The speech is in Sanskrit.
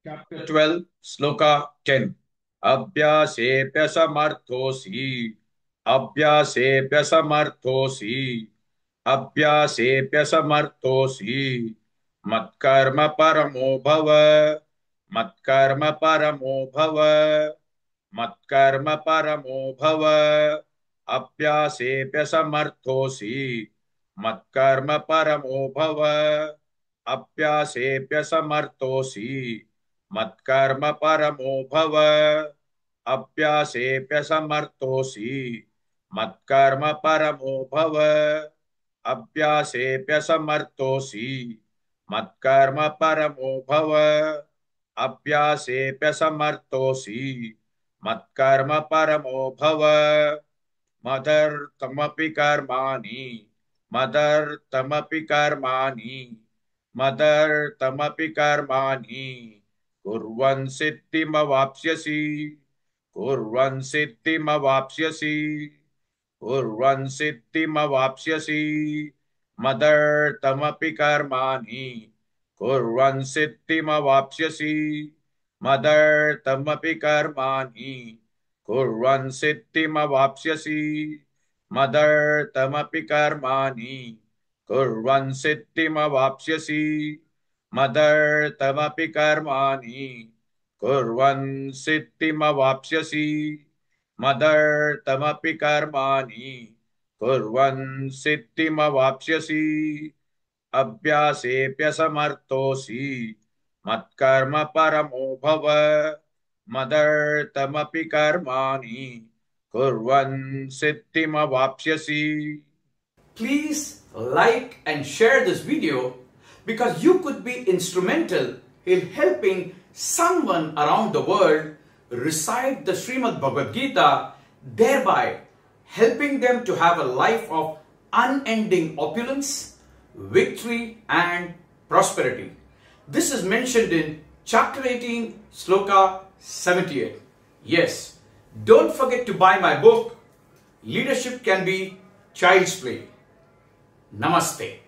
Chapter 12, Sloka 10. Abhyasephyasamarthosi. Abhyasephyasamarthosi. Abhyasephyasamarthosi. Matkarma paramo bhava. Matkarma paramo bhava. Matkarma paramo bhava. Abhyasephyasamarthosi. Matkarma paramo bhava. Abhyasephyasamarthosi. मत्कर्म परमो भव अभ्यासेऽप्यसमर्थोऽसि मत्कर्म परमो भव अभ्यासेऽप्यसमर्थोऽसि मत्कर्म परमो भव अभ्यासेऽप्यसमर्थोऽसि मत्कर्म परमो भव मदर्थमपि कर्माणि मदर्थमपि कर्माणि मदर्थमपि कर्माणि कुर्वन् सिद्धिमवाप्स्यसि कुर्वन् सिद्धिमवाप्स्यसि कुर्वन् सिद्धिमवाप्स्यसि मदर्थमपि कर्माणि कुर्वन् सिद्धिमवाप्स्यसि मदर्थमपि कर्माणि कुर्वन् सिद्धिमवाप्स्यसि मदर्थमपि कर्माणि कुर्वन् सिद्धिमवाप्स्यसि मदर्थमपि कर्माणि कुर्वन् सिद्धिमवाप्स्यसि मदर्थमपि कर्माणि कुर्वन् सिद्धिमवाप्स्यसि अभ्यासेऽप्यसमर्थोऽसि मत्कर्म परमो भव मदर्थमपि कर्माणि कुर्वन् सिद्धिमवाप्स्यसि. Please like and share this video because you could be instrumental in helping someone around the world recite the Srimad Bhagavad Gita, thereby helping them to have a life of unending opulence, victory and prosperity. This is mentioned in chapter 18, sloka 78. Yes, don't forget to buy my book, Leadership Can Be Child's Play. Namaste.